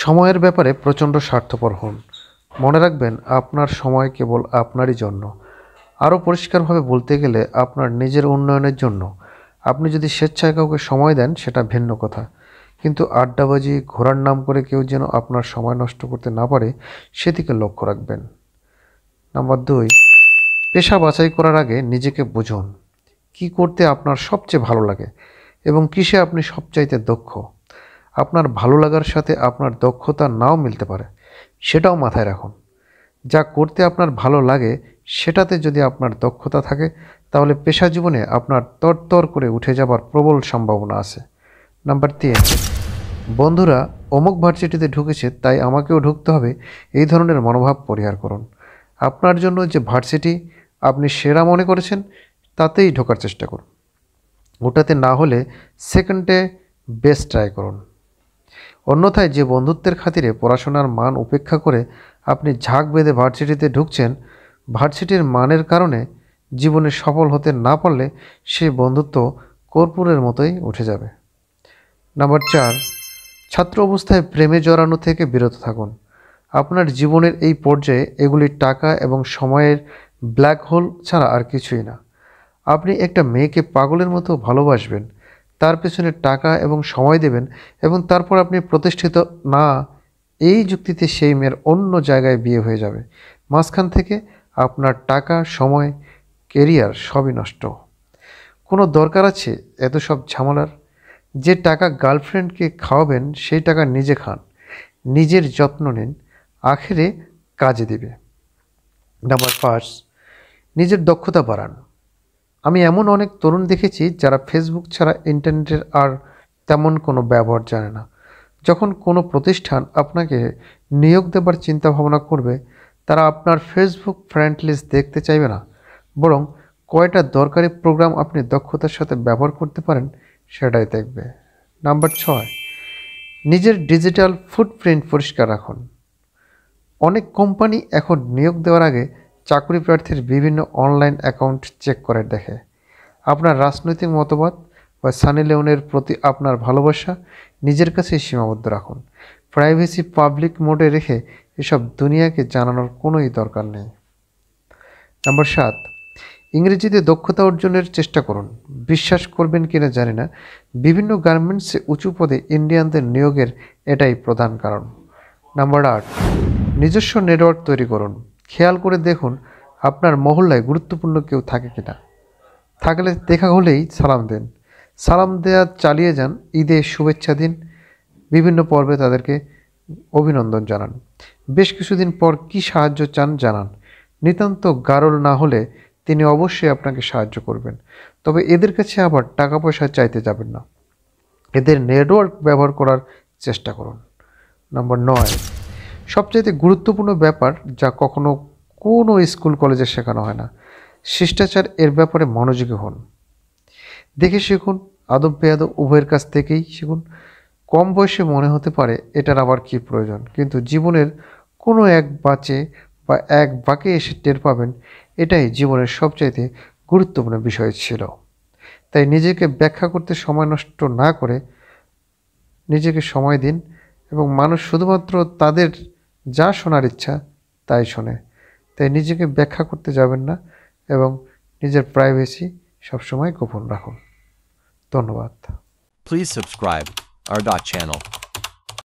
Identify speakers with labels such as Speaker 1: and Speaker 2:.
Speaker 1: সময়ের ব্যাপারে প্রচণ্ড স্বার্থপর হন। মনে রাখবেন, আপনার সময় কেবল আপনারই জন্য। আরও পরিষ্কারভাবে বলতে গেলে আপনার নিজের উন্নয়নের জন্য। আপনি যদি স্বেচ্ছায় কাউকে সময় দেন সেটা ভিন্ন কথা, কিন্তু আড্ডাবাজি, ঘোরার নাম করে কেউ যেন আপনার সময় নষ্ট করতে না পারে সেদিকে লক্ষ্য রাখবেন। নাম্বার 2, পেশা বাছাই করার আগে নিজেকে বুঝুন। কি করতে আপনার সবচেয়ে ভালো লাগে এবং কিসে আপনি সবচাইতে দক্ষ। আপনার ভালো লাগার সাথে আপনার দক্ষতা নাও মিলতে পারে, সেটাও মাথায় রাখুন। যা করতে আপনার ভালো লাগে সেটাতে যদি আপনার দক্ষতা থাকে, তাহলে পেশা জীবনে আপনার তরতর করে উঠে যাবার প্রবল সম্ভাবনা আছে। নাম্বার 3, বন্ধুরা অমুক ভার্সিটিতে ঢুকেছে তাই আমাকেও ঢুকতে হবে, এই ধরনের মনোভাব পরিহার করুন। আপনার জন্য যে ভার্সিটি আপনি সেরা মনে করেছেন তাতেই ঢোকার চেষ্টা করুন। ওটাতে না হলে সেকেন্ডে বেস্ট ট্রাই করুন। অন্যথায় যে বন্ধুত্বের খাতিরে পড়াশোনার মান উপেক্ষা করে আপনি ঝাঁক বেঁধে ভার্সিটিতে ঢুকছেন, ভার্সিটির মানের কারণে জীবনে সফল হতে না পারলে সে বন্ধুত্ব কর্পূরের মতোই উঠে যাবে। নাম্বার 4, ছাত্র অবস্থায় প্রেমে জড়ানো থেকে বিরত থাকুন। আপনার জীবনের এই পর্যায়ে এগুলি টাকা এবং সময়ের ব্ল্যাক হোল ছাড়া আর কিছুই না। আপনি একটা মেয়েকে পাগলের মতো ভালোবাসবেন, তার পেছনে টাকা এবং সময় দেবেন এবং তারপর আপনি প্রতিষ্ঠিত না এই যুক্তিতে সেই মেয়ের অন্য জায়গায় বিয়ে হয়ে যাবে। মাঝখান থেকে আপনার টাকা, সময়, কেরিয়ার সবই নষ্ট। কোনো দরকার আছে এত সব ঝামেলার? যে টাকা গার্লফ্রেন্ডকে খাওয়াবেন সেই টাকা নিজে খান, নিজের যত্ন নিন, আখেরে কাজে দিবে। নাম্বার 5, নিজের দক্ষতা বাড়ান। আমি এমন অনেক তরুণ দেখেছি যারা ফেসবুক ছাড়া ইন্টারনেটের আর তেমন কোনো ব্যবহার জানে না। যখন কোনো প্রতিষ্ঠান আপনাকে নিয়োগ দেবার চিন্তা ভাবনা করবে, তারা আপনার ফেসবুক ফ্রেন্ড লিস্ট দেখতে চাইবে না, বরং কয়টা দরকারি প্রোগ্রাম আপনি দক্ষতার সাথে ব্যবহার করতে পারেন সেটাই দেখবে। নাম্বার 6, নিজের ডিজিটাল ফুটপ্রিন্ট পরিষ্কার রাখুন। অনেক কোম্পানি এখন নিয়োগ দেওয়ার আগে চাকরি প্রার্থীর বিভিন্ন অনলাইন অ্যাকাউন্ট চেক করে দেখে। আপনার রাজনৈতিক মতবাদ বা সানি লিওনের প্রতি আপনার ভালোবাসা নিজের কাছেই সীমাবদ্ধ রাখুন। প্রাইভেসি পাবলিক মোডে রেখে এসব দুনিয়াকে জানানোর কোনোই দরকার নেই। নাম্বার 7, ইংরেজিতে দক্ষতা অর্জনের চেষ্টা করুন। বিশ্বাস করবেন কিনা জানি না, বিভিন্ন গার্মেন্টসে উঁচু পদে ইন্ডিয়ানদের নিয়োগের এটাই প্রধান কারণ। নাম্বার 8, নিজস্ব নেটওয়ার্ক তৈরি করুন। খেয়াল করে দেখুন আপনার মহল্লায় গুরুত্বপূর্ণ কেউ থাকে কিনা। থাকলে দেখা হলেই সালাম দিন। সালাম দেওয়া চালিয়ে যান। ঈদে শুভেচ্ছা দিন, বিভিন্ন পর্বে তাদেরকে অভিনন্দন জানান। বেশ কিছুদিন পর কি সাহায্য চান জানান। নিতান্ত গারল না হলে তিনি অবশ্যই আপনাকে সাহায্য করবেন, তবে এদের কাছে আবার টাকা পয়সা চাইতে যাবেন না। এদের নেটওয়ার্ক ব্যবহার করার চেষ্টা করুন। নাম্বার 9, সবচাইতে গুরুত্বপূর্ণ ব্যাপার যা কখনো কোনো স্কুল কলেজে শেখানো হয় না, শিষ্টাচার। এর ব্যাপারে মনোযোগী হন। দেখে শিখুন, আদব বেয়াদব উভয়ের কাছ থেকেই শিখুন। কম বয়সে মনে হতে পারে এটার আবার কি প্রয়োজন, কিন্তু জীবনের কোনো এক বাঁচে বা এক বাঁকে এসে টের পাবেন এটাই জীবনের সবচাইতে গুরুত্বপূর্ণ বিষয় ছিল। তাই নিজেকে ব্যাখ্যা করতে সময় নষ্ট না করে নিজেকে সময় দিন, এবং মানুষ শুধুমাত্র তাদের যা শোনার ইচ্ছা তাই শোনে। তাই নিজেকে ব্যাখ্যা করতে যাবেন না এবং নিজের প্রাইভেসি সবসময় গোপন রাখুন। ধন্যবাদ।
Speaker 2: Please subscribe our channel.